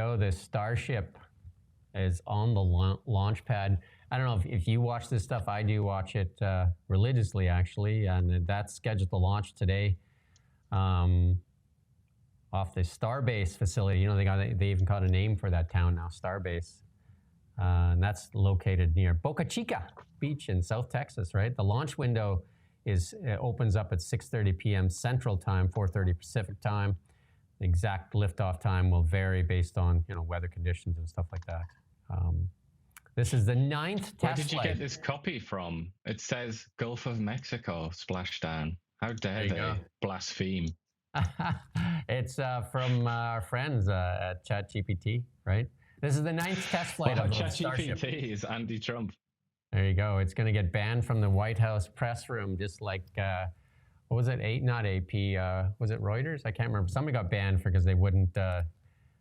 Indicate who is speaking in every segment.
Speaker 1: go. The Starship is on the launch pad. I don't know if you watch this stuff. I do watch it religiously, actually, and that's scheduled to launch today off the Starbase facility. You know, they even got a name for that town now, Starbase. And that's located near Boca Chica Beach in South Texas, right? The launch window opens up at 6:30 p.m. Central Time, 4:30 Pacific Time. The exact liftoff time will vary based on, you know, weather conditions and stuff like that. This is the 9th test flight.
Speaker 2: Where did you get this copy from? It says Gulf of Mexico splashdown. How dare they blaspheme?
Speaker 1: It's from our friends at ChatGPT, right? This is the 9th test flight of Starship.
Speaker 2: ChatGPT is anti-Trump.
Speaker 1: There you go. It's going to get banned from the White House press room, just like, what was it? Not AP. Was it Reuters? I can't remember. Somebody got banned because they wouldn't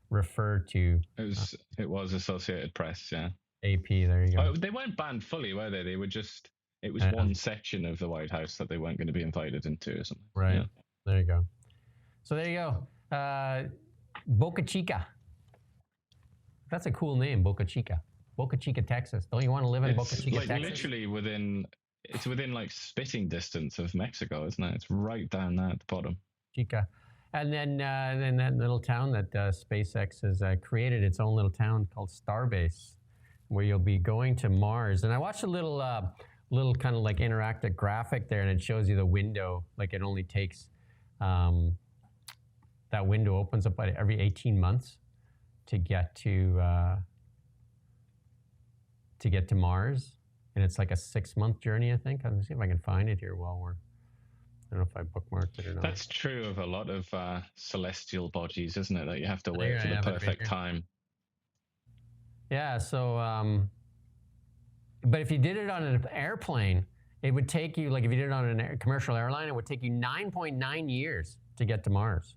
Speaker 1: refer to.
Speaker 2: It was Associated Press, yeah.
Speaker 1: AP, there you go.
Speaker 2: Oh, they weren't banned fully, were they? They were just, it was one section of the White House that they weren't going to be invited into or something.
Speaker 1: Right.
Speaker 2: Yeah.
Speaker 1: There you go. So there you go. Boca Chica. That's a cool name, Boca Chica. Boca Chica, Texas. Don't you want to live in Boca Chica, Texas?
Speaker 2: Literally within like spitting distance of Mexico, isn't it? It's right down there at the bottom.
Speaker 1: Chica. And then that little town that SpaceX has created, its own little town called Starbase, where you'll be going to Mars. And I watched a little kind of like interactive graphic there, and it shows you the window. Like it only takes, that window opens up every 18 months to get to Mars. And it's like a 6-month journey, I think. I'm going to see if I can find it here while we're, I don't know if I bookmarked it or not.
Speaker 2: That's true of a lot of celestial bodies, isn't it? That you have to wait for the perfect time.
Speaker 1: Yeah, so, but if you did it on an airplane, it would take you, like if you did it on a commercial airline, it would take you 9.9 years to get to Mars.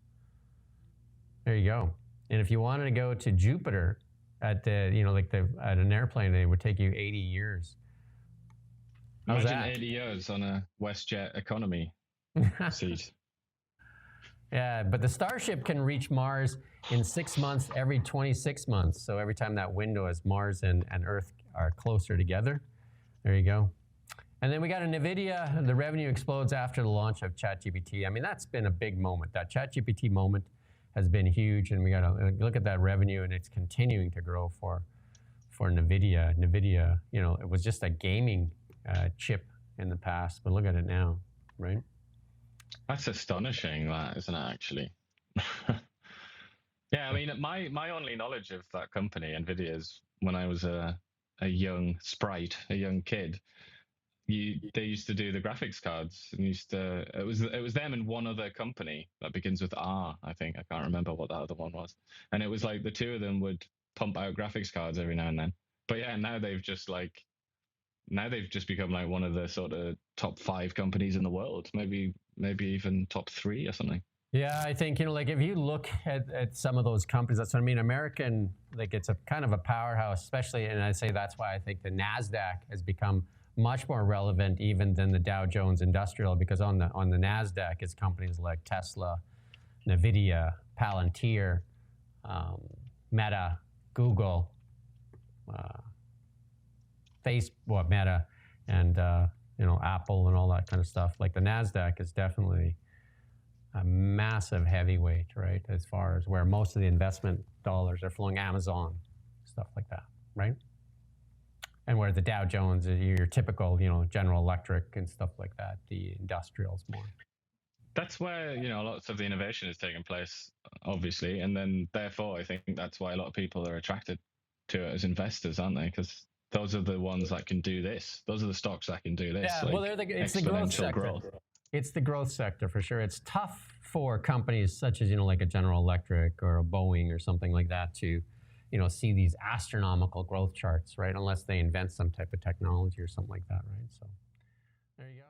Speaker 1: There you go. And if you wanted to go to Jupiter at the, you know, like at an airplane, it would take you 80 years.
Speaker 2: Imagine 80 years on a WestJet economy seat.
Speaker 1: Yeah, but the Starship can reach Mars in 6 months every 26 months. So every time that window as Mars and Earth are closer together. There you go. And then we got a NVIDIA. The revenue explodes after the launch of ChatGPT. I mean, that's been a big moment. That ChatGPT moment has been huge. And we got to look at that revenue, and it's continuing to grow for NVIDIA. NVIDIA, you know, it was just a gaming chip in the past, but look at it now, right?
Speaker 2: That's astonishing, that, isn't it, actually? Yeah, I mean, my only knowledge of that company, NVIDIA, is when I was a young sprite, a young kid. They used to do the graphics cards, and it was them and one other company that begins with R, I think. I can't remember what that other one was. And it was like the two of them would pump out graphics cards every now and then. But yeah, now they've just become like one of the sort of top 5 companies in the world, maybe even top 3 or something.
Speaker 1: Yeah, I think, you know, like if you look at some of those companies, that's what I mean. American, like it's a kind of a powerhouse, especially, and I say that's why I think the NASDAQ has become much more relevant even than the Dow Jones Industrial, because on the NASDAQ is companies like Tesla, NVIDIA, Palantir, Meta, Google, Facebook, Meta, and you know, Apple and all that kind of stuff. Like the NASDAQ is definitely a massive heavyweight, right? As far as where most of the investment dollars are flowing, Amazon, stuff like that, right? And where the Dow Jones is your typical, you know, General Electric and stuff like that, the industrials more.
Speaker 2: That's where, you know, lots of the innovation is taking place, obviously. And then therefore, I think that's why a lot of people are attracted to it as investors, aren't they? Because those are the ones that can do this. Those are the stocks that can do this.
Speaker 1: Yeah, like, well, it's the growth sector. It's the growth sector for sure. It's tough for companies such as, you know, like a General Electric or a Boeing or something like that to, you know, see these astronomical growth charts, right? Unless they invent some type of technology or something like that, right? So there you go.